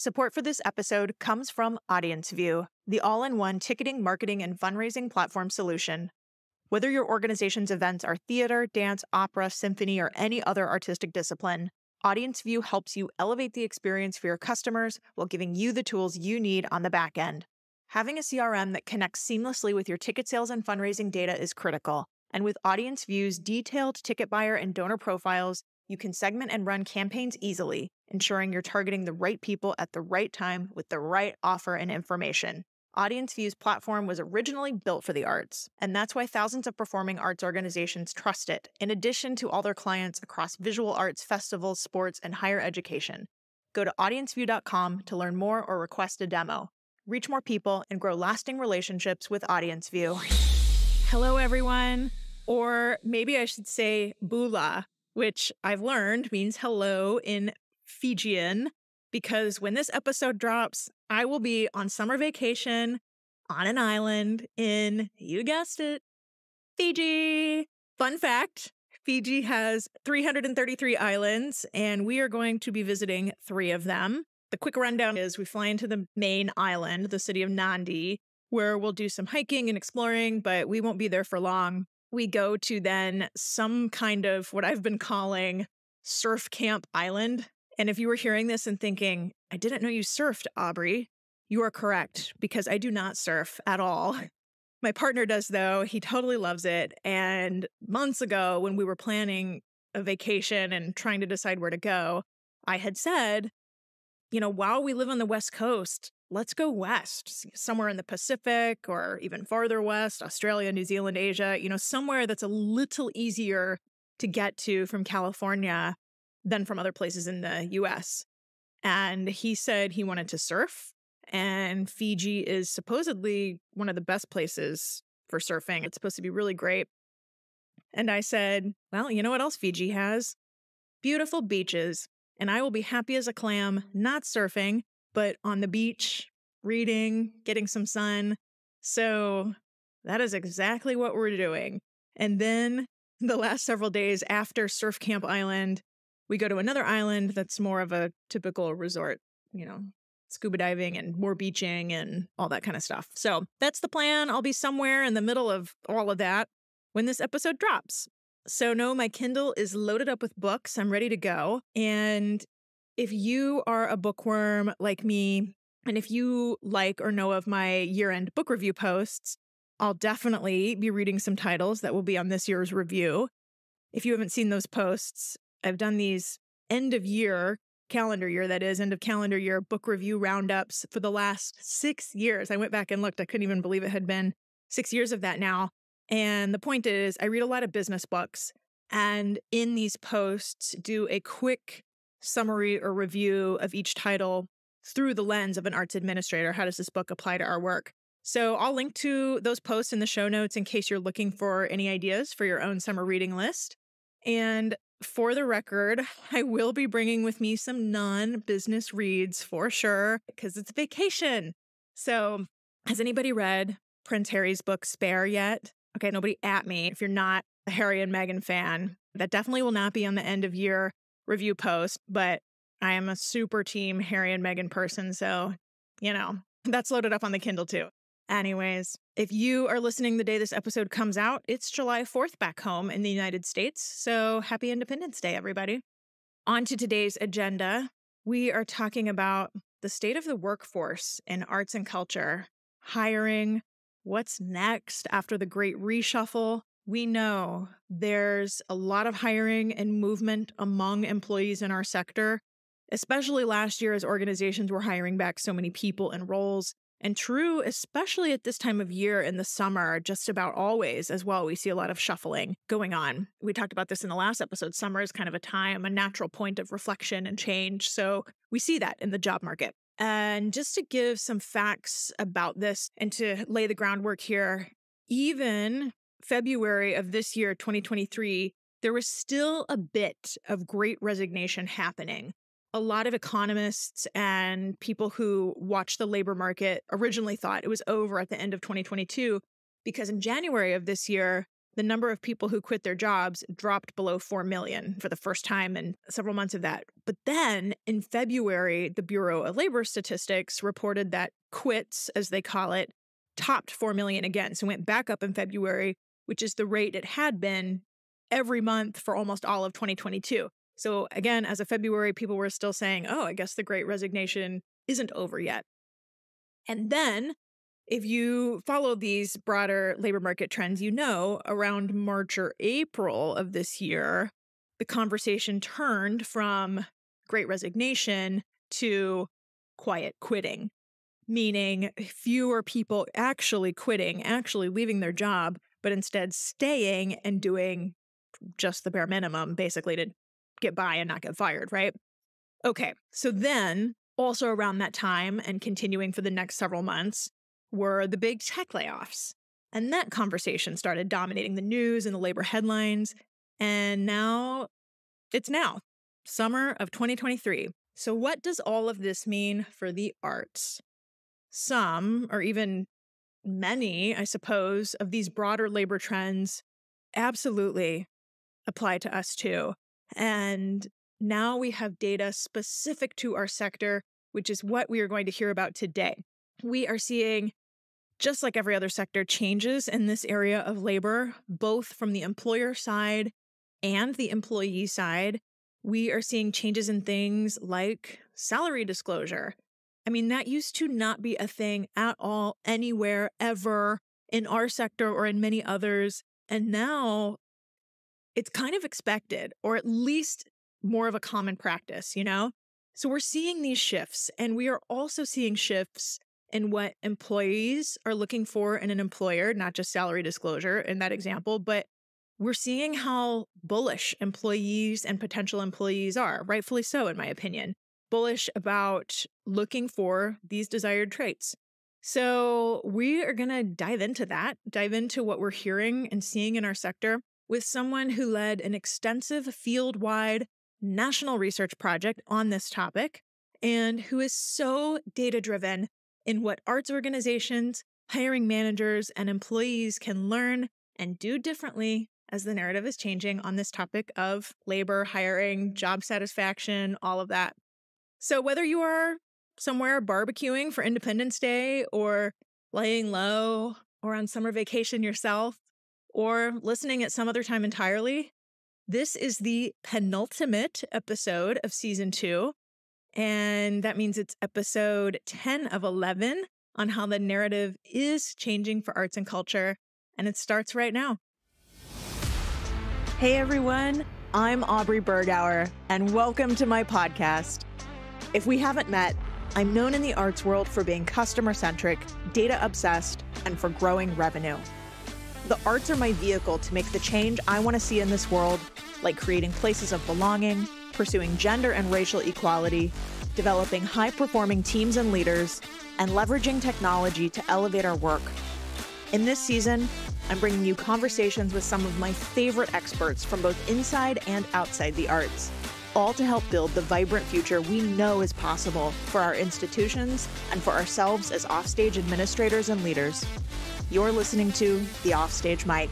Support for this episode comes from AudienceView, the all-in-one ticketing, marketing, and fundraising platform solution. Whether your organization's events are theater, dance, opera, symphony, or any other artistic discipline, AudienceView helps you elevate the experience for your customers while giving you the tools you need on the back end. Having a CRM that connects seamlessly with your ticket sales and fundraising data is critical. And with AudienceView's detailed ticket buyer and donor profiles, you can segment and run campaigns easily, ensuring you're targeting the right people at the right time with the right offer and information. AudienceView's platform was originally built for the arts, and that's why thousands of performing arts organizations trust it, in addition to all their clients across visual arts, festivals, sports, and higher education. Go to audienceview.com to learn more or request a demo. Reach more people and grow lasting relationships with AudienceView. Hello, everyone. Or maybe I should say bula, which I've learned means hello in Fijian, because when this episode drops, I will be on summer vacation on an island in, you guessed it, Fiji. Fun fact, Fiji has 333 islands, and we are going to be visiting 3 of them. The quick rundown is we fly into the main island, the city of Nandi, where we'll do some hiking and exploring, but we won't be there for long. We go to then some kind of what I've been calling surf camp island. And if you were hearing this and thinking, I didn't know you surfed, Aubrey, you are correct, because I do not surf at all. My partner does, though. He totally loves it. And months ago, when we were planning a vacation and trying to decide where to go, I had said, while we live on the West Coast, let's go west, somewhere in the Pacific or even farther west, Australia, New Zealand, Asia, somewhere that's a little easier to get to from California than from other places in the US. And he said he wanted to surf, and Fiji is supposedly one of the best places for surfing. It's supposed to be really great. And I said, well, you know what else Fiji has? Beautiful beaches. And I will be happy as a clam, not surfing, but on the beach, reading, getting some sun. So that is exactly what we're doing. And then the last several days after Surf Camp Island, we go to another island that's more of a typical resort, scuba diving and more beaching and all that kind of stuff. So that's the plan. I'll be somewhere in the middle of all of that when this episode drops. So no, my Kindle is loaded up with books. I'm ready to go. And if you are a bookworm like me, and if you like or know of my year-end book review posts, I'll definitely be reading some titles that will be on this year's review. If you haven't seen those posts, I've done these end of calendar year book review roundups for the last 6 years. I went back and looked. I couldn't even believe it had been 6 years of that now. And the point is, I read a lot of business books, and in these posts, do a quick summary or review of each title through the lens of an arts administrator. How does this book apply to our work? So I'll link to those posts in the show notes in case you're looking for any ideas for your own summer reading list. And for the record, I will be bringing with me some non-business reads for sure, because it's vacation. So has anybody read Prince Harry's book Spare yet? Okay, nobody at me if you're not a Harry and Meghan fan. That definitely will not be on the end of year review post, but I am a super team Harry and Meghan person, so, that's loaded up on the Kindle too. Anyways, if you are listening the day this episode comes out, it's July 4th back home in the United States, so happy Independence Day, everybody. On to today's agenda. We are talking about the state of the workforce in arts and culture, hiring, what's next after the great reshuffle. We know there's a lot of hiring and movement among employees in our sector, especially last year as organizations were hiring back so many people and roles. And true, especially at this time of year in the summer, just about always as well, we see a lot of shuffling going on. We talked about this in the last episode. Summer is kind of a natural point of reflection and change. So we see that in the job market. And just to give some facts about this and to lay the groundwork here, even February of this year, 2023, there was still a bit of great resignation happening. A lot of economists and people who watch the labor market originally thought it was over at the end of 2022, because in January of this year, the number of people who quit their jobs dropped below 4 million for the first time in several months of that. But then in February, the Bureau of Labor Statistics reported that quits, as they call it, topped 4 million again. So went back up in February, which is the rate it had been every month for almost all of 2022. So again, as of February, people were still saying, oh, I guess the Great Resignation isn't over yet. And then if you follow these broader labor market trends, you know, around March or April of this year, the conversation turned from Great Resignation to quiet quitting, meaning fewer people actually quitting, actually leaving their job, but instead staying and doing just the bare minimum, basically to get by and not get fired, right? Okay, so then also around that time and continuing for the next several months were the big tech layoffs. And that conversation started dominating the news and the labor headlines. And it's now, summer of 2023. So what does all of this mean for the arts? Some, or even many, I suppose, of these broader labor trends absolutely apply to us too. And now we have data specific to our sector, which is what we are going to hear about today. We are seeing, just like every other sector, changes in this area of labor, both from the employer side and the employee side. We are seeing changes in things like salary disclosure. I mean, that used to not be a thing at all, anywhere, ever, in our sector or in many others. And now it's kind of expected, or at least more of a common practice, you know? So we're seeing these shifts, and we are also seeing shifts in what employees are looking for in an employer, not just salary disclosure in that example, but we're seeing how bullish employees and potential employees are, rightfully so, in my opinion, bullish about looking for these desired traits. So we are going to dive into what we're hearing and seeing in our sector with someone who led an extensive field-wide national research project on this topic and who is so data-driven in what arts organizations, hiring managers, and employees can learn and do differently as the narrative is changing on this topic of labor, hiring, job satisfaction, all of that. So whether you are somewhere barbecuing for Independence Day or laying low or on summer vacation yourself or listening at some other time entirely, this is the penultimate episode of season 2. And that means it's episode 10 of 11 on how the narrative is changing for arts and culture. And it starts right now. Hey, everyone. I'm Aubrey Bergauer, and welcome to my podcast. If we haven't met, I'm known in the arts world for being customer-centric, data-obsessed, and for growing revenue. The arts are my vehicle to make the change I want to see in this world, like creating places of belonging, pursuing gender and racial equality, developing high-performing teams and leaders, and leveraging technology to elevate our work. In this season, I'm bringing you conversations with some of my favorite experts from both inside and outside the arts, all to help build the vibrant future we know is possible for our institutions and for ourselves as Offstage administrators and leaders. You're listening to the Offstage Mic.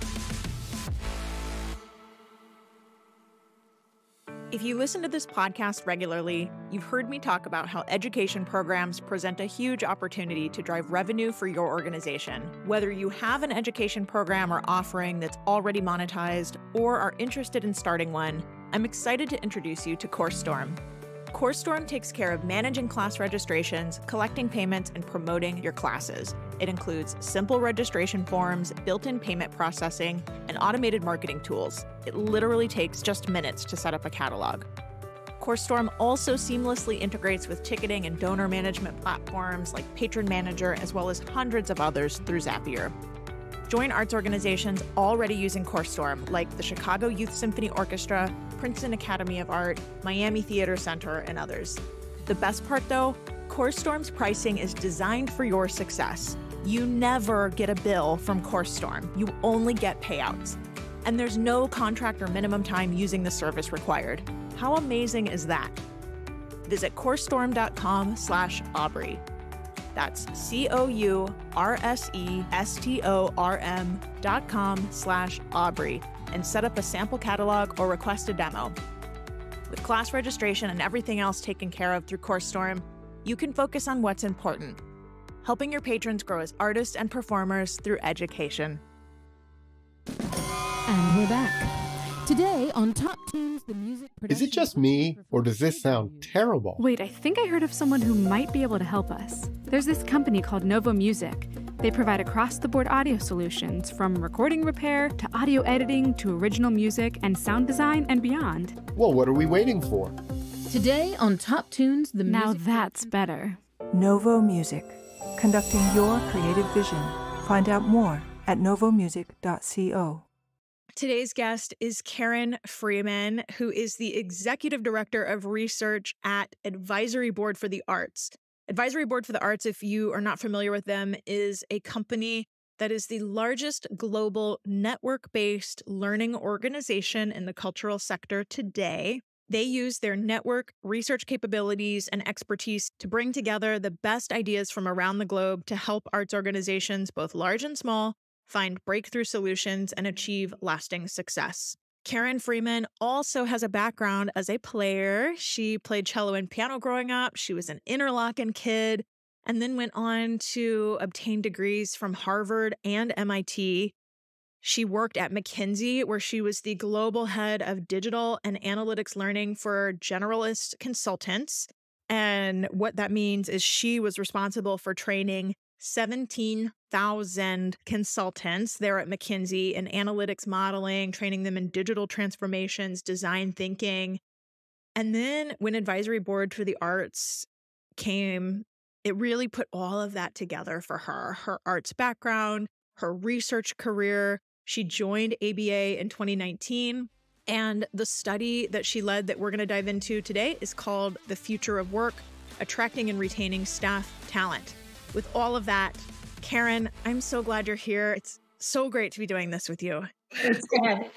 If you listen to this podcast regularly, you've heard me talk about how education programs present a huge opportunity to drive revenue for your organization. Whether you have an education program or offering that's already monetized or are interested in starting one, I'm excited to introduce you to CourseStorm. CourseStorm takes care of managing class registrations, collecting payments, and promoting your classes. It includes simple registration forms, built-in payment processing, and automated marketing tools. It literally takes just minutes to set up a catalog. CourseStorm also seamlessly integrates with ticketing and donor management platforms like Patron Manager, as well as hundreds of others through Zapier. Join arts organizations already using CourseStorm, like the Chicago Youth Symphony Orchestra, Princeton Academy of Art, Miami Theater Center, and others. The best part, though, CourseStorm's pricing is designed for your success. You never get a bill from CourseStorm. You only get payouts. And there's no contract or minimum time using the service required. How amazing is that? Visit CourseStorm.com/Aubrey. That's COURSESTORM.com/Aubrey and set up a sample catalog or request a demo. With class registration and everything else taken care of through CourseStorm, you can focus on what's important, helping your patrons grow as artists and performers through education. And we're back. Today on Top Tunes, the music production... Is it just me, or does this sound terrible? Wait, I think I heard of someone who might be able to help us. There's this company called Novo Music. They provide across-the-board audio solutions, from recording repair to audio editing to original music and sound design and beyond. Well, what are we waiting for? Today on Top Tunes, the music... Now that's better. Novo Music, conducting your creative vision. Find out more at novomusic.co. Today's guest is Karen Freeman, who is the Executive Director of Research at Advisory Board for the Arts. Advisory Board for the Arts, if you are not familiar with them, is a company that is the largest global network-based learning organization in the cultural sector today. They use their network research capabilities and expertise to bring together the best ideas from around the globe to help arts organizations, both large and small, find breakthrough solutions and achieve lasting success. Karen Freeman also has a background as a player. She played cello and piano growing up. She was an Interlochen kid and then went on to obtain degrees from Harvard and MIT. She worked at McKinsey, where she was the global head of digital and analytics learning for generalist consultants. And what that means is she was responsible for training 17,000 consultants there at McKinsey in analytics modeling, training them in digital transformations, design thinking. And then when Advisory Board for the Arts came, it really put all of that together for her. Her arts background, her research career. She joined ABA in 2019. And the study that she led that we're going to dive into today is called The Future of Work, Attracting and Retaining Staff Talent. With all of that, Karen, I'm so glad you're here. It's so great to be doing this with you. It's good.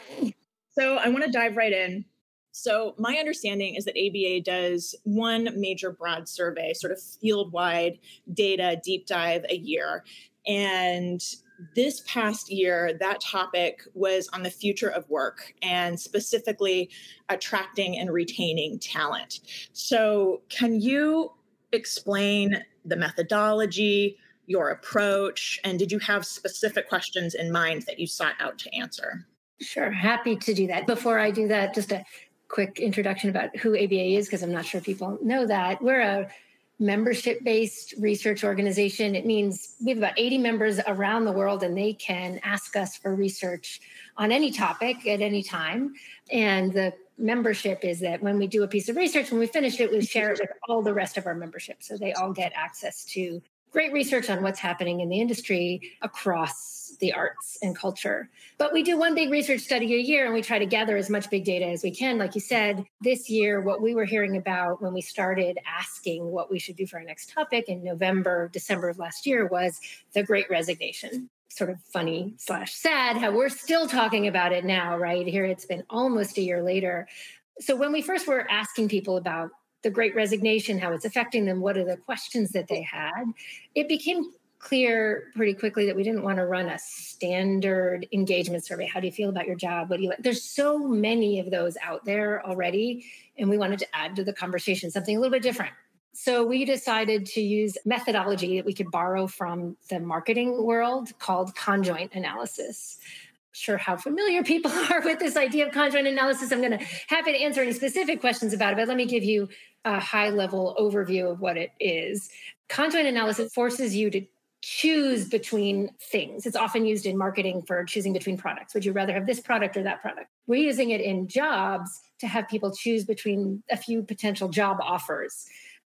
So I want to dive right in. So my understanding is that ABA does one major broad survey, sort of field-wide data deep dive a year. And this past year, that topic was on the future of work and specifically attracting and retaining talent. So can you explain the methodology, your approach, and did you have specific questions in mind that you sought out to answer? Sure, happy to do that. Before I do that, just a quick introduction about who ABA is, because I'm not sure people know that. We're a membership-based research organization. It means we have about 80 members around the world, and they can ask us for research on any topic at any time. And the membership is that when we do a piece of research, when we finish it, we share it with all the rest of our membership. So they all get access to great research on what's happening in the industry across the arts and culture. But we do one big research study a year, and we try to gather as much big data as we can. Like you said, this year, what we were hearing about when we started asking what we should do for our next topic in November, December of last year was the Great Resignation. Sort of funny / sad how we're still talking about it now, right? Here it's been almost a year later. So when we first were asking people about the Great Resignation, how it's affecting them, what are the questions that they had, it became clear pretty quickly that we didn't want to run a standard engagement survey. How do you feel about your job? What do you like? There's so many of those out there already, and we wanted to add to the conversation something a little bit different. So we decided to use methodology that we could borrow from the marketing world called conjoint analysis. Sure how familiar people are with this idea of conjoint analysis. I'm going to happy to answer any specific questions about it, but let me give you a high-level overview of what it is. Conjoint analysis forces you to choose between things. It's often used in marketing for choosing between products. Would you rather have this product or that product? We're using it in jobs to have people choose between a few potential job offers.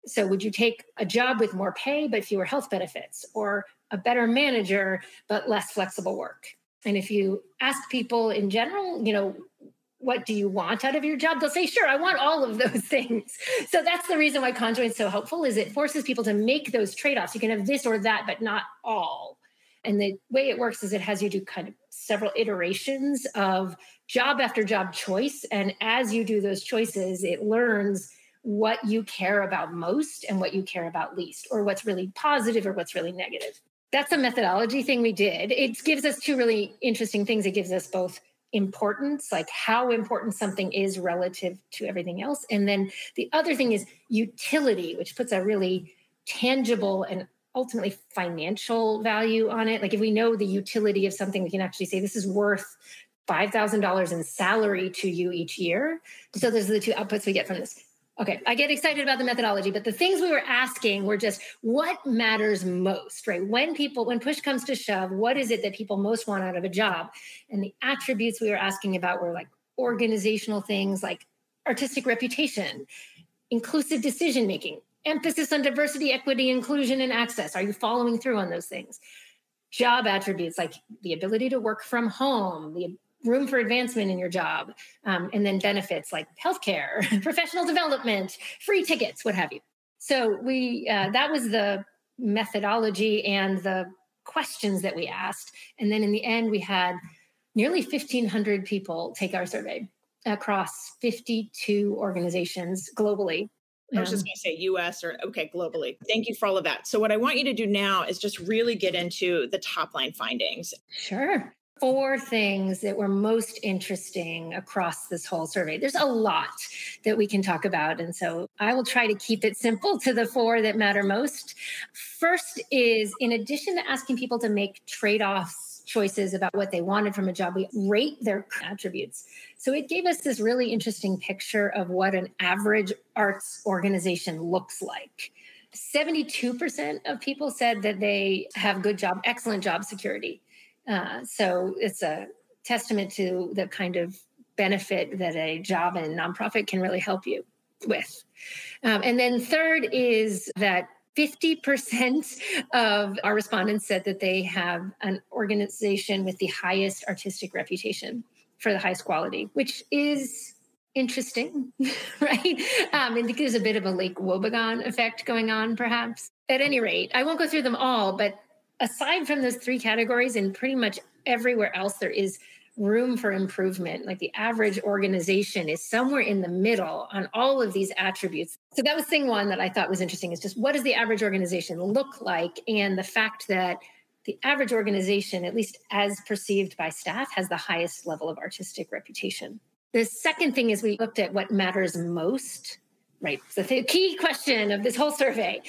So would you take a job with more pay but fewer health benefits, or a better manager but less flexible work? And if you ask people in general, what do you want out of your job? They'll say, sure, I want all of those things. So that's the reason why conjoint is so helpful, is it forces people to make those trade-offs. You can have this or that, but not all. And the way it works is it has you do kind of several iterations of job after job choice. And as you do those choices, it learns what you care about most and what you care about least, or what's really positive or what's really negative. That's a methodology thing we did. It gives us two really interesting things. It gives us both importance, like how important something is relative to everything else. And then the other thing is utility, which puts a really tangible and ultimately financial value on it. Like if we know the utility of something, we can actually say this is worth $5,000 in salary to you each year. So those are the two outputs we get from this. Okay, I get excited about the methodology, but the things we were asking were just what matters most, right? When push comes to shove, what is it that people most want out of a job? And the attributes we were asking about were like organizational things like artistic reputation, inclusive decision-making, emphasis on diversity, equity, inclusion, and access. Are you following through on those things? Job attributes like the ability to work from home, the room for advancement in your job, and then benefits like healthcare, professional development, free tickets, what have you. So that was the methodology and the questions that we asked. And then in the end, we had nearly 1,500 people take our survey across 52 organizations globally. I was just going to say US or globally. Thank you for all of that. So what I want you to do now is just really get into the top line findings. Sure. 4 things that were most interesting across this whole survey. There's a lot that we can talk about. And so I will try to keep it simple to the 4 that matter most. First is, in addition to asking people to make trade-offs, choices about what they wanted from a job, we rate their attributes. So it gave us this really interesting picture of what an average arts organization looks like. 72% of people said that they have excellent job security. So it's a testament to the kind of benefit that a job in nonprofit can really help you with. And then third is that 50% of our respondents said that they have an organization with the highest artistic reputation for the highest quality, which is interesting, right? I think there's a bit of a Lake Wobegon effect going on, perhaps. At any rate, I won't go through them all, but aside from those 3 categories, and pretty much everywhere else, there is room for improvement. Like the average organization is somewhere in the middle on all of these attributes. So that was thing 1 that I thought was interesting, is just what does the average organization look like? And the fact that the average organization, at least as perceived by staff, has the highest level of artistic reputation. The second thing is we looked at what matters most, right? So the key question of this whole survey.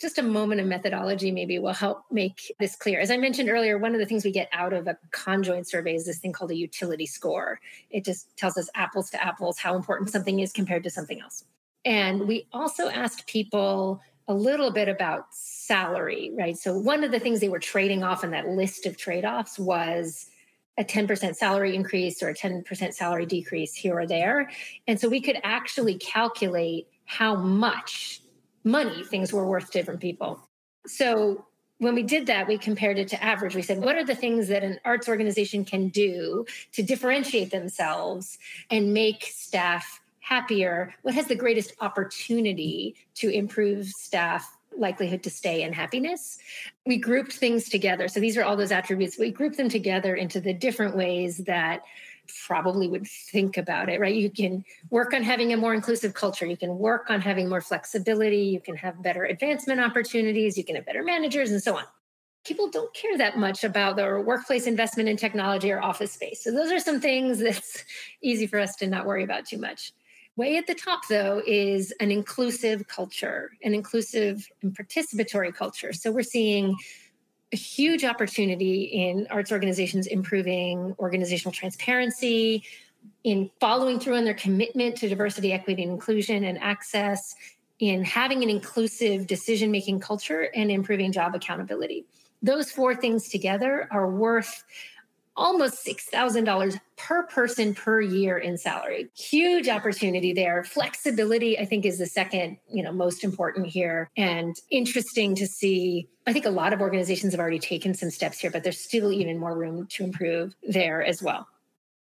Just a moment of methodology maybe will help make this clear. As I mentioned earlier, one of the things we get out of a conjoint survey is this thing called a utility score. It just tells us apples to apples how important something is compared to something else. And we also asked people a little bit about salary, right? So one of the things they were trading off in that list of trade-offs was a 10% salary increase or a 10% salary decrease here or there. And so we could actually calculate how much money things were worth to different people. So when we did that, we compared it to average. We said, what are the things that an arts organization can do to differentiate themselves and make staff happier? What has the greatest opportunity to improve staff likelihood to stay and happiness? We grouped things together. So these are all those attributes. We grouped them together into the different ways that probably would think about it, right? You can work on having a more inclusive culture. You can work on having more flexibility. You can have better advancement opportunities. You can have better managers and so on. People don't care that much about their workplace investment in technology or office space. So those are some things that's easy for us to not worry about too much. Way at the top, though, is an inclusive culture, an inclusive and participatory culture. So we're seeing a huge opportunity in arts organizations improving organizational transparency, in following through on their commitment to diversity, equity, and inclusion and access, in having an inclusive decision-making culture, and improving job accountability. Those 4 things together are worth almost $6,000 per person per year in salary. Huge opportunity there. Flexibility, I think, is the second, most important here. And interesting to see. I think a lot of organizations have already taken some steps here, but there's still even more room to improve there as well.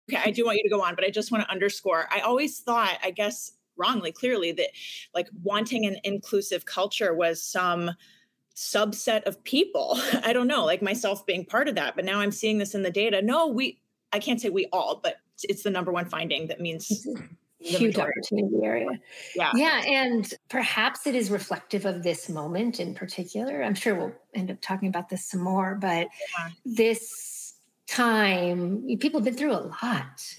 Okay, I do want you to go on, but I just want to underscore. I always thought, I guess wrongly, clearly, that like wanting an inclusive culture was some subset of people. I don't know, like myself being part of that, but now I'm seeing this in the data. No, I can't say we all, but it's the number 1 finding that means Huge opportunity area. Yeah. Yeah. And perhaps it is reflective of this moment in particular. I'm sure we'll end up talking about this some more, but this time, people have been through a lot,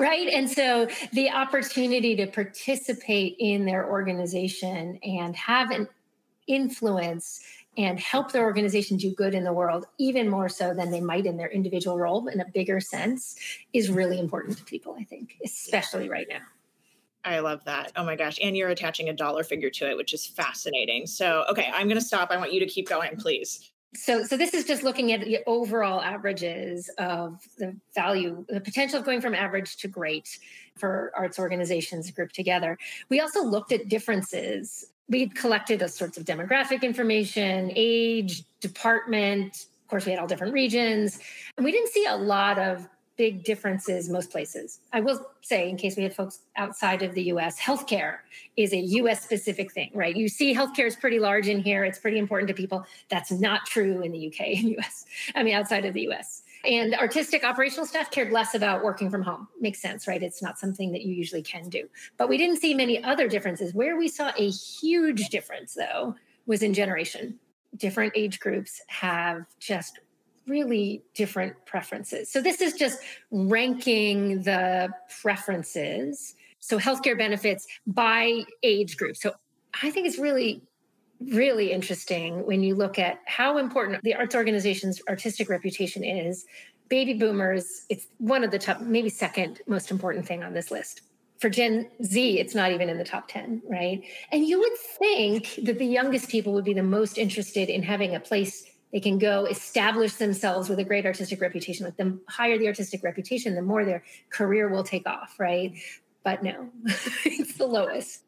right? And so the opportunity to participate in their organization and have an influence and help their organization do good in the world, even more so than they might in their individual role in a bigger sense, is really important to people, I think, especially right now. I love that. Oh my gosh. And you're attaching a dollar figure to it, which is fascinating. So, okay, I'm going to stop. I want you to keep going, please. So this is just looking at the overall averages of the value, the potential of going from average to great for arts organizations grouped together. We also looked at differences. We collected all sorts of demographic information, age, department. Of course, we had all different regions. And we didn't see a lot of big differences most places. I will say, in case we had folks outside of the US, healthcare is a US specific thing, right? You see healthcare is pretty large in here. It's pretty important to people. That's not true in the UK and US. I mean, outside of the US. And artistic operational staff cared less about working from home. Makes sense, right? It's not something that you usually can do. But we didn't see many other differences. Where we saw a huge difference, though, was in generation. Different age groups have just really different preferences. So this is just ranking the preferences. So healthcare benefits by age group. So I think it's really interesting when you look at how important the arts organization's artistic reputation is. Baby boomers, it's one of the top, maybe second most important thing on this list. For Gen Z, it's not even in the top 10, right? And you would think that the youngest people would be the most interested in having a place they can go establish themselves with a great artistic reputation. Like the higher the artistic reputation, the more their career will take off, right? But no, it's the lowest.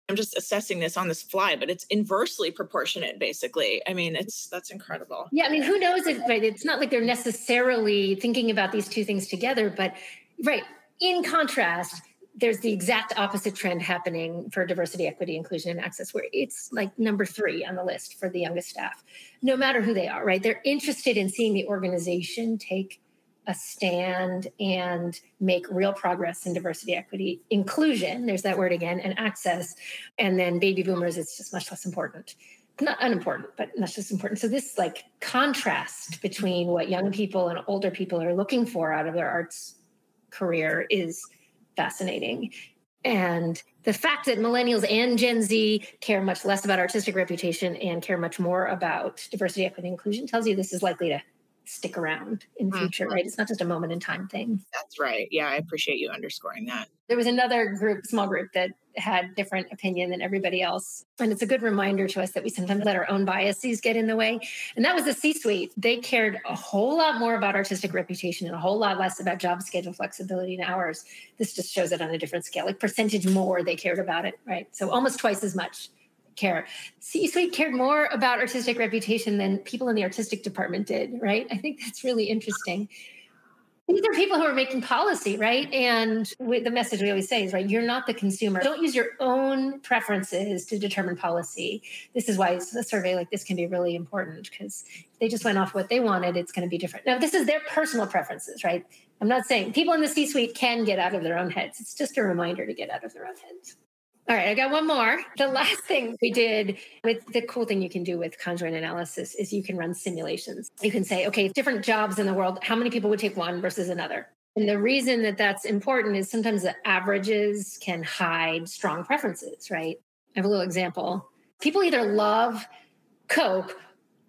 I'm just assessing this on this fly, but it's inversely proportionate, basically. I mean, that's incredible. Yeah, I mean, who knows it, right? It's not like they're necessarily thinking about these two things together, but right, in contrast, there's the exact opposite trend happening for diversity, equity, inclusion, and access, where it's like number 3 on the list for the youngest staff, no matter who they are, right? They're interested in seeing the organization take a stand and make real progress in diversity, equity, inclusion, there's that word again, and access. And then baby boomers, it's just much less important. Not unimportant, but much less important. So this like contrast between what young people and older people are looking for out of their arts career is fascinating. And the fact that millennials and Gen Z care much less about artistic reputation and care much more about diversity, equity, inclusion tells you this is likely to stick around in the future, right? It's not just a moment in time thing. That's right. Yeah, I appreciate you underscoring that. There was another small group that had different opinion than everybody else. And it's a good reminder to us that we sometimes let our own biases get in the way. And that was the C-suite. They cared a whole lot more about artistic reputation and a whole lot less about job schedule flexibility and hours. This just shows it on a different scale, like percentage more they cared about it, right? So almost twice as much care. C-suite cared more about artistic reputation than people in the artistic department did, right? I think that's really interesting. These are people who are making policy, right? And the message we always say is, right, you're not the consumer. Don't use your own preferences to determine policy. This is why a survey like this can be really important, because if they just went off what they wanted, it's going to be different. Now, this is their personal preferences, right? I'm not saying people in the C-suite can get out of their own heads. It's just a reminder to get out of their own heads. All right, I got one more. The last thing we did with the cool thing you can do with conjoint analysis is you can run simulations. You can say, okay, different jobs in the world, how many people would take one versus another? And the reason that that's important is sometimes the averages can hide strong preferences, right? I have a little example. People either love Coke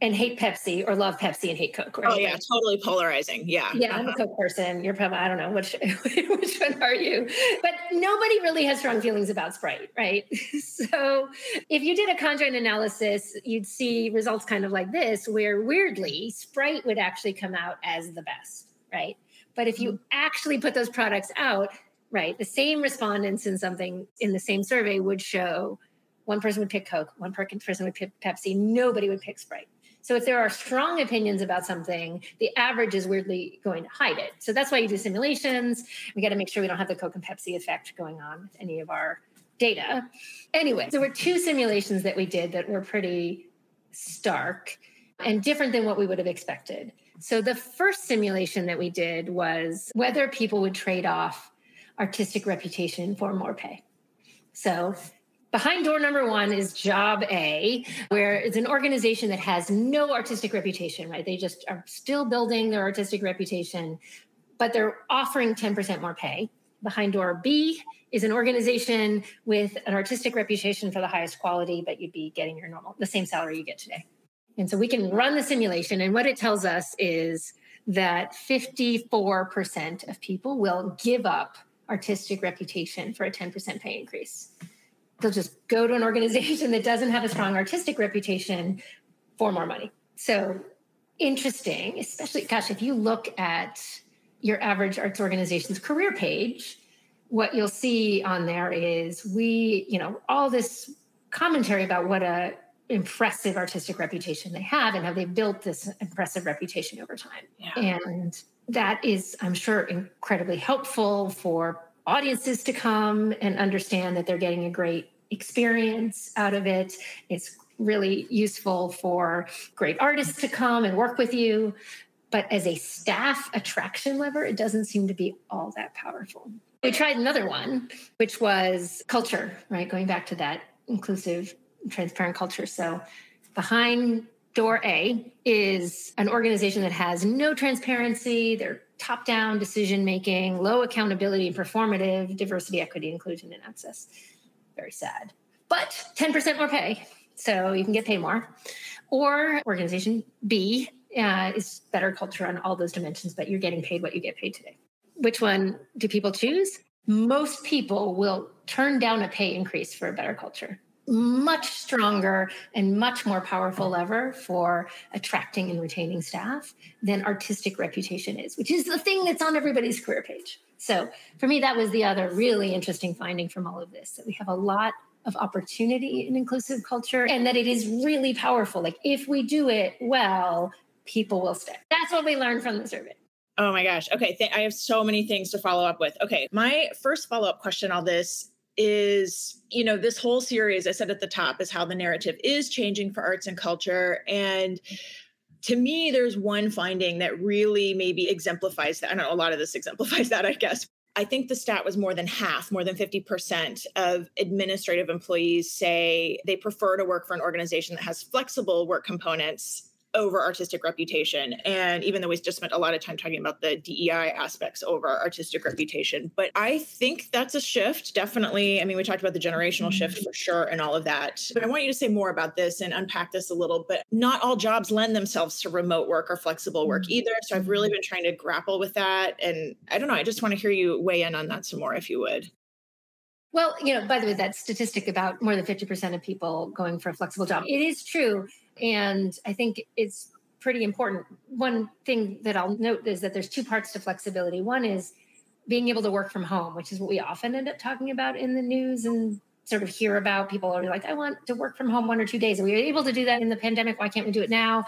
and hate Pepsi, or love Pepsi and hate Coke, right? Oh yeah, totally polarizing. Yeah. Yeah, I'm a Coke person. You're probably, I don't know, which one are you? But nobody really has strong feelings about Sprite, right? So if you did a conjoint analysis, you'd see results kind of like this, where weirdly, Sprite would actually come out as the best, right? But if you actually put those products out, right, the same respondents in the same survey would show one person would pick Coke, one person would pick Pepsi, nobody would pick Sprite. So if there are strong opinions about something, the average is weirdly going to hide it. So that's why you do simulations. We got to make sure we don't have the Coke and Pepsi effect going on with any of our data. Anyway, there were 2 simulations that we did that were pretty stark and different than what we would have expected. So the first simulation that we did was whether people would trade off artistic reputation for more pay. So behind door number one is job A, where it's an organization that has no artistic reputation, right? They just are still building their artistic reputation, but they're offering 10% more pay. Behind door B is an organization with an artistic reputation for the highest quality, but you'd be getting the same salary you get today. And so we can run the simulation, and what it tells us is that 54% of people will give up artistic reputation for a 10% pay increase. They'll just go to an organization that doesn't have a strong artistic reputation for more money. So interesting, especially, gosh, if you look at your average arts organization's career page, what you'll see on there is all this commentary about what a impressive artistic reputation they have and how they've built this impressive reputation over time. Yeah. And that is, I'm sure, incredibly helpful for audiences to come and understand that they're getting a great experience out of it. It's really useful for great artists to come and work with you. But as a staff attraction lever, it doesn't seem to be all that powerful. We tried another one, which was culture, right? Going back to that inclusive, transparent culture. So behind door A is an organization that has no transparency. They're top-down decision-making, low accountability, performative, diversity, equity, inclusion, and access. Very sad. But 10% more pay, so you can get paid more. Or organization B is better culture on all those dimensions, but you're getting paid what you get paid today. Which one do people choose? Most people will turn down a pay increase for a better culture. Much stronger and much more powerful lever for attracting and retaining staff than artistic reputation is, which is the thing that's on everybody's career page. So for me, that was the other really interesting finding from all of this, that we have a lot of opportunity in inclusive culture and that it is really powerful. Like if we do it well, people will stay. That's what we learned from the survey. Oh my gosh. Okay. I have so many things to follow up with. Okay. My first follow-up question on this is, this whole series, I said at the top, is how the narrative is changing for arts and culture. And to me, there's one finding that really maybe exemplifies that. I don't know, a lot of this exemplifies that, I guess. I think the stat was more than 50% of administrative employees say they prefer to work for an organization that has flexible work components over artistic reputation. And even though we just spent a lot of time talking about the DEI aspects over artistic reputation, but I think that's a shift, definitely. I mean, we talked about the generational shift for sure and all of that, but I want you to say more about this and unpack this a little, but not all jobs lend themselves to remote work or flexible work either. So I've really been trying to grapple with that. And I don't know, I just want to hear you weigh in on that some more, if you would. Well, by the way, that statistic about more than 50% of people going for a flexible job, it is true. And I think it's pretty important. One thing that I'll note is that there's two parts to flexibility. One is being able to work from home, which is what we often end up talking about in the news and sort of hear about. People are like, I want to work from home 1 or 2 days. And we were able to do that in the pandemic. Why can't we do it now?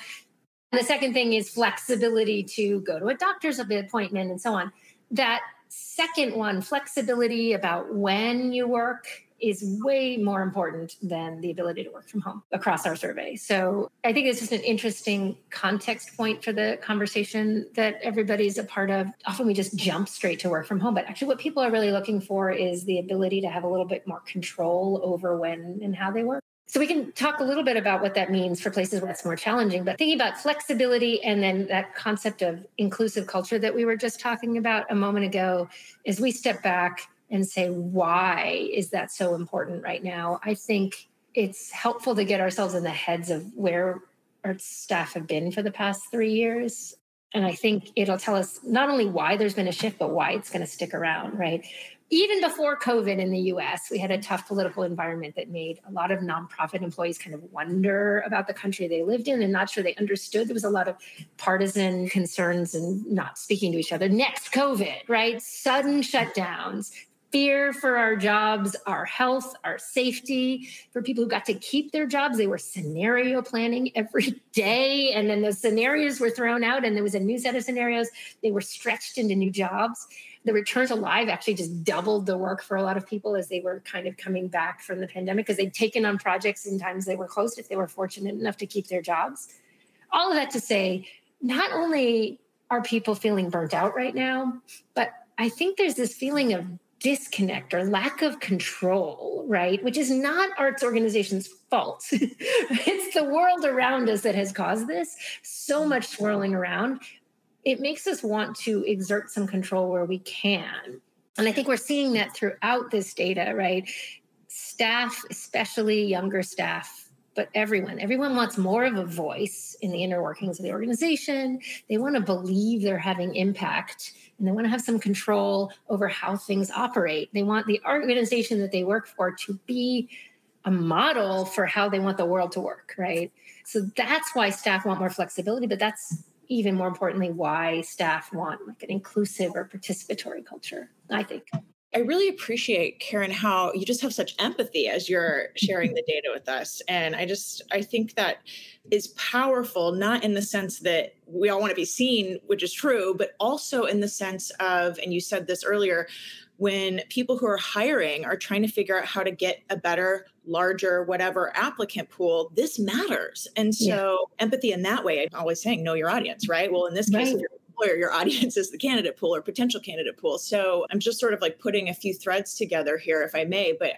And the second thing is flexibility to go to a doctor's appointment and so on. That second one, flexibility about when you work, is way more important than the ability to work from home across our survey. So I think it's just an interesting context point for the conversation that everybody's a part of. Often we just jump straight to work from home, but actually what people are really looking for is the ability to have a little bit more control over when and how they work. So we can talk a little bit about what that means for places where it's more challenging, but thinking about flexibility and then that concept of inclusive culture that we were just talking about a moment ago, as we step back and say, why is that so important right now? I think it's helpful to get ourselves in the heads of where our staff have been for the past 3 years. And I think it'll tell us not only why there's been a shift, but why it's going to stick around, right? Even before COVID in the US, we had a tough political environment that made a lot of nonprofit employees kind of wonder about the country they lived in and not sure they understood. There was a lot of partisan concerns and not speaking to each other. Next, COVID, right? Sudden shutdowns. Fear for our jobs, our health, our safety. For people who got to keep their jobs, they were scenario planning every day. And then those scenarios were thrown out and there was a new set of scenarios. They were stretched into new jobs. The return to live actually just doubled the work for a lot of people as they were kind of coming back from the pandemic because they'd taken on projects in times they were closed if they were fortunate enough to keep their jobs. All of that to say, not only are people feeling burnt out right now, but I think there's this feeling of disconnect or lack of control, right? Which is not arts organizations' fault. It's the world around us that has caused this. So much swirling around. It makes us want to exert some control where we can. And I think we're seeing that throughout this data, right? Staff, especially younger staff, but everyone wants more of a voice in the inner workings of the organization. They want to believe they're having impact, and they want to have some control over how things operate. They want the organization that they work for to be a model for how they want the world to work, right? So that's why staff want more flexibility, but that's even more importantly why staff want like an inclusive or participatory culture, I think. I really appreciate, Karen, how you just have such empathy as you're sharing the data with us. And I think that is powerful, not in the sense that we all want to be seen, which is true, but also in the sense of, and you said this earlier, when people who are hiring are trying to figure out how to get a better, larger, whatever applicant pool, this matters. And so empathy in that way, I'm always saying, know your audience, right? Well, in this case, if you're employer, your audience is the candidate pool or potential candidate pool. So I'm just sort of like putting a few threads together here, if I may. But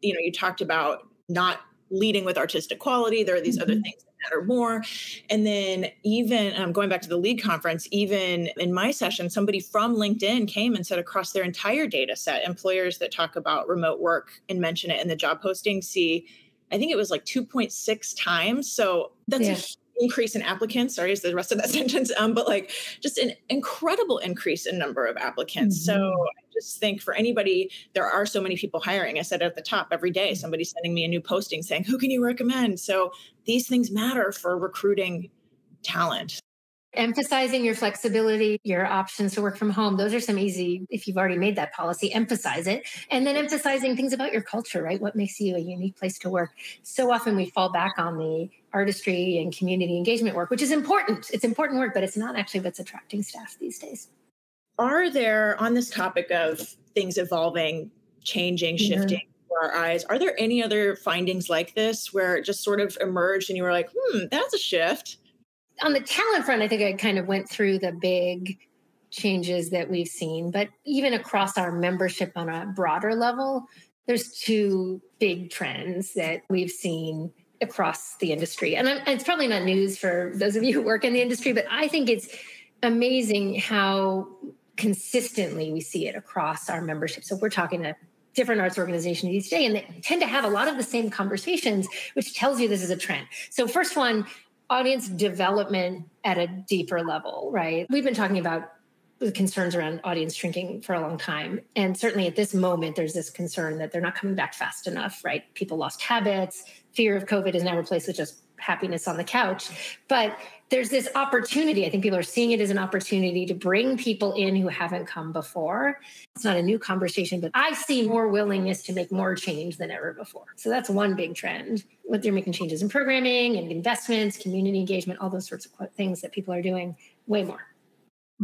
you talked about not leading with artistic quality. There are these other things that matter more. And then even going back to the lead conference, even in my session, somebody from LinkedIn came and said across their entire data set, employers that talk about remote work and mention it in the job posting see, I think it was like 2.6 times. So that's a huge increase in applicants. Sorry, is the rest of that sentence. But like just an incredible increase in number of applicants. So I just think for anybody, there are so many people hiring. I said at the top every day, somebody's sending me a new posting saying, who can you recommend? So these things matter for recruiting talent. Emphasizing your flexibility, your options to work from home. Those are some easy, if you've already made that policy, emphasize it. And then emphasizing things about your culture, right? What makes you a unique place to work? So often we fall back on the artistry and community engagement work, which is important. It's important work, but it's not actually what's attracting staff these days. Are there, on this topic of things evolving, changing, shifting for our eyes, are there any other findings like this where it just sort of emerged and you were like, that's a shift? On the talent front, I think I kind of went through the big changes that we've seen, but even across our membership on a broader level, there's two big trends that we've seen across the industry. And it's probably not news for those of you who work in the industry, but I think it's amazing how consistently we see it across our membership. So we're talking to different arts organizations each day, and they tend to have a lot of the same conversations, which tells you this is a trend. So first one, audience development at a deeper level, right? We've been talking about the concerns around audience shrinking for a long time. And certainly at this moment, there's this concern that they're not coming back fast enough, right? People lost habits. Fear of COVID is now replaced with just happiness on the couch. But there's this opportunity. I think people are seeing it as an opportunity to bring people in who haven't come before. It's not a new conversation, but I see more willingness to make more change than ever before. So that's one big trend. What they're making changes in programming and investments, community engagement, all those sorts of things that people are doing way more.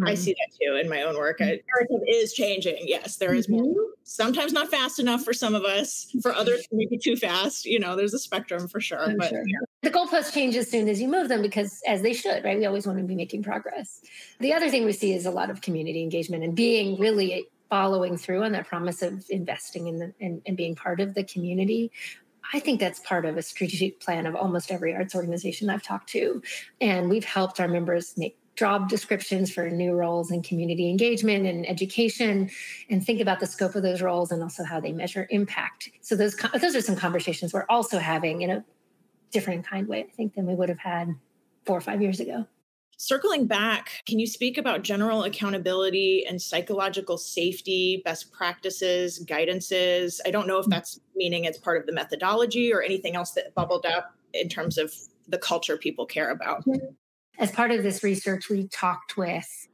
I see that too in my own work. Narrative is changing. Yes, there is more. Sometimes not fast enough for some of us. For others, maybe too fast. There's a spectrum for sure. But sure. The goalposts change as soon as you move them, because as they should, right? We always want to be making progress. The other thing we see is a lot of community engagement and being really following through on that promise of investing in and being part of the community. I think that's part of a strategic plan of almost every arts organization I've talked to. And we've helped our members make job descriptions for new roles in community engagement and education, and think about the scope of those roles and also how they measure impact. So those are some conversations we're also having in a different kind way, I think, than we would have had 4 or 5 years ago. Circling back, can you speak about general accountability and psychological safety, best practices, guidances? I don't know if that's meaning it's part of the methodology or anything else that bubbled up in terms of the culture people care about. As part of this research, we talked with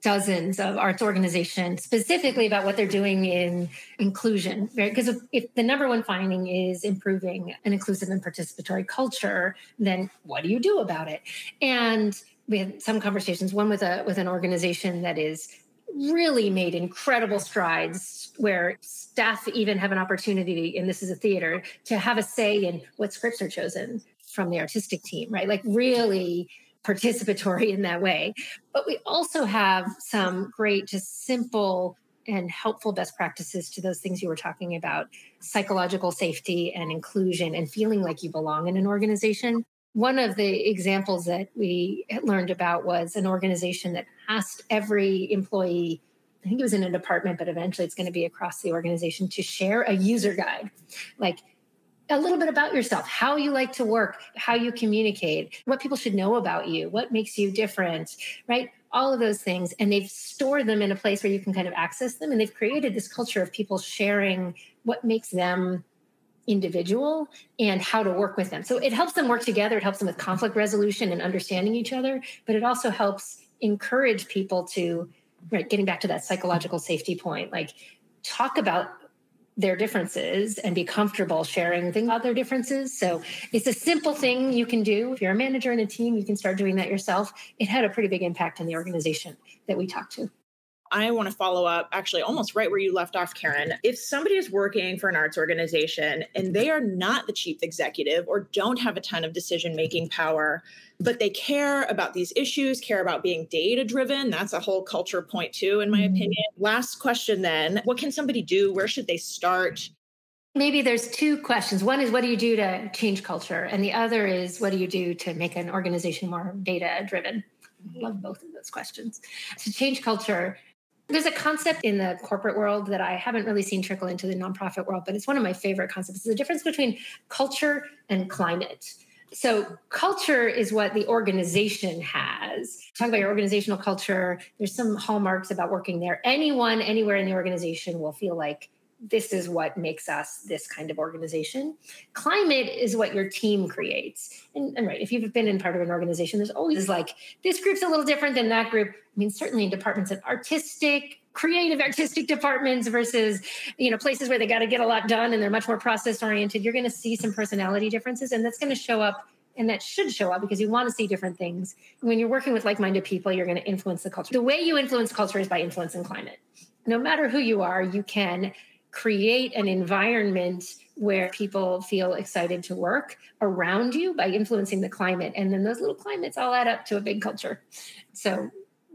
dozens of arts organizations specifically about what they're doing in inclusion, right? Because if the number one finding is improving an inclusive and participatory culture, then what do you do about it? And we had some conversations, one with an organization that is really made incredible strides, where staff even have an opportunity, and this is a theater, to have a say in what scripts are chosen from the artistic team, right? Like really participatory in that way. But we also have some great, just simple and helpful best practices to those things you were talking about, psychological safety and inclusion and feeling like you belong in an organization. One of the examples that we learned about was an organization that asked every employee, I think it was in a department, but eventually it's going to be across the organization, to share a user guide, like a little bit about yourself, how you like to work, how you communicate, what people should know about you, what makes you different, right? All of those things. And they've stored them in a place where you can kind of access them. And they've created this culture of people sharing what makes them individual and how to work with them. So it helps them work together. It helps them with conflict resolution and understanding each other, but it also helps encourage people to, right, getting back to that psychological safety point, like talk about their differences and be comfortable sharing things about their differences. So it's a simple thing you can do. If you're a manager in a team, you can start doing that yourself. It had a pretty big impact in the organization that we talked to. I want to follow up actually almost right where you left off, Karen. If somebody is working for an arts organization and they are not the chief executive or don't have a ton of decision-making power, but they care about these issues, care about being data-driven, that's a whole culture point too, in my opinion. Last question then, what can somebody do? Where should they start? Maybe there's two questions. One is, what do you do to change culture? And the other is, what do you do to make an organization more data-driven? I love both of those questions. To change culture, there's a concept in the corporate world that I haven't really seen trickle into the nonprofit world, but it's one of my favorite concepts. It's the difference between culture and climate. So culture is what the organization has. Talk about your organizational culture. There's some hallmarks about working there. Anyone, anywhere in the organization will feel like this is what makes us this kind of organization. Climate is what your team creates. And right, if you've been in part of an organization, there's always like, this group's a little different than that group. I mean, certainly in departments of creative artistic departments versus, places where they got to get a lot done and they're much more process oriented, you're going to see some personality differences, and that's going to show up. And that should show up because you want to see different things. When you're working with like-minded people, you're going to influence the culture. The way you influence culture is by influencing climate. No matter who you are, you can create an environment where people feel excited to work around you by influencing the climate. And then those little climates all add up to a big culture. So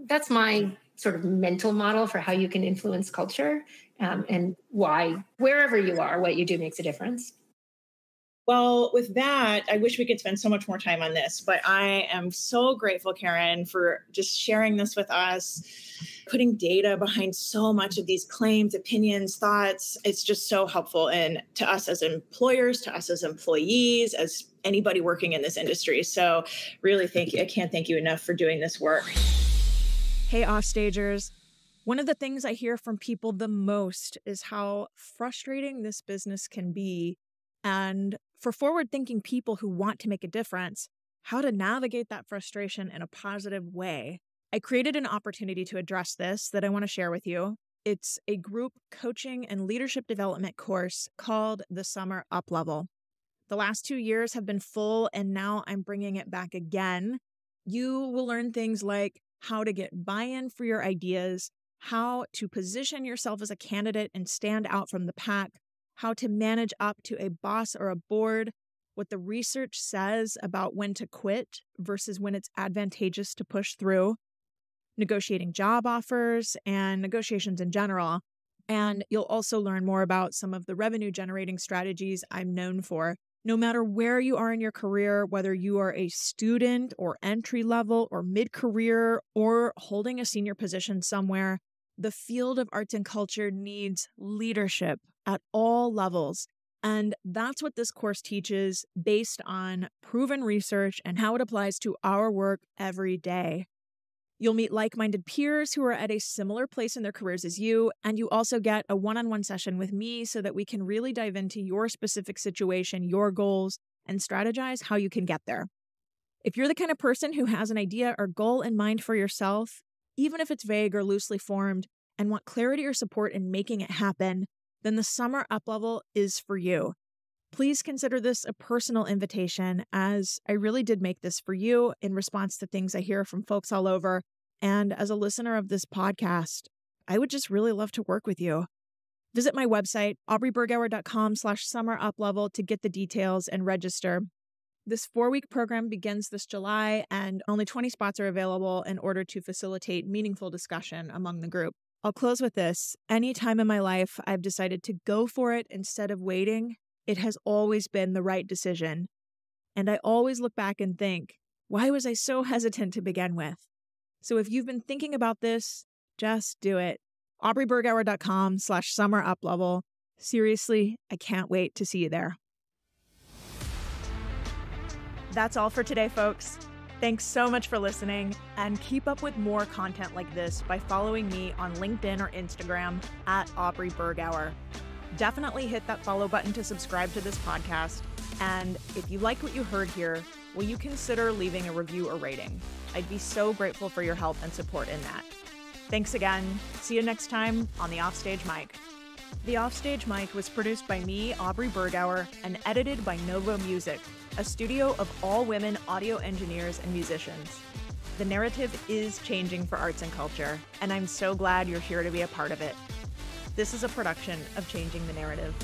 that's my sort of mental model for how you can influence culture, and why, wherever you are, what you do makes a difference. Well, with that, I wish we could spend so much more time on this, but I am so grateful, Karen, for just sharing this with us, putting data behind so much of these claims, opinions, thoughts. It's just so helpful to us as employers, to us as employees, as anybody working in this industry. So really thank you. I can't thank you enough for doing this work. Hey, Offstagers. One of the things I hear from people the most is how frustrating this business can be. And for forward-thinking people who want to make a difference, how to navigate that frustration in a positive way. I created an opportunity to address this that I want to share with you. It's a group coaching and leadership development course called the Summer Up Level. The last 2 years have been full, and now I'm bringing it back again. You will learn things like how to get buy-in for your ideas, how to position yourself as a candidate and stand out from the pack, how to manage up to a boss or a board, what the research says about when to quit versus when it's advantageous to push through, negotiating job offers, and negotiations in general. And you'll also learn more about some of the revenue-generating strategies I'm known for. No matter where you are in your career, whether you are a student or entry-level or mid-career or holding a senior position somewhere, the field of arts and culture needs leadership at all levels. And that's what this course teaches based on proven research and how it applies to our work every day. You'll meet like-minded peers who are at a similar place in their careers as you, and you also get a one-on-one session with me so that we can really dive into your specific situation, your goals, and strategize how you can get there. If you're the kind of person who has an idea or goal in mind for yourself, even if it's vague or loosely formed, and want clarity or support in making it happen, then the Summer Up Level is for you. Please consider this a personal invitation, as I really did make this for you in response to things I hear from folks all over. And as a listener of this podcast, I would just really love to work with you. Visit my website, aubreybergauer.com/summeruplevel to get the details and register. This 4-week program begins this July, and only 20 spots are available in order to facilitate meaningful discussion among the group. I'll close with this. Any time in my life I've decided to go for it instead of waiting, it has always been the right decision. And I always look back and think, why was I so hesitant to begin with? So if you've been thinking about this, just do it. AubreyBergauer.com/summeruplevel. Seriously, I can't wait to see you there. That's all for today, folks. Thanks so much for listening, and keep up with more content like this by following me on LinkedIn or Instagram @AubreyBergauer. Definitely hit that follow button to subscribe to this podcast. And if you like what you heard here, will you consider leaving a review or rating? I'd be so grateful for your help and support in that. Thanks again. See you next time on the Offstage Mic. The Offstage Mic was produced by me, Aubrey Bergauer, and edited by Novo Music, a studio of all-women audio engineers and musicians. The narrative is changing for arts and culture, and I'm so glad you're here to be a part of it. This is a production of Changing the Narrative.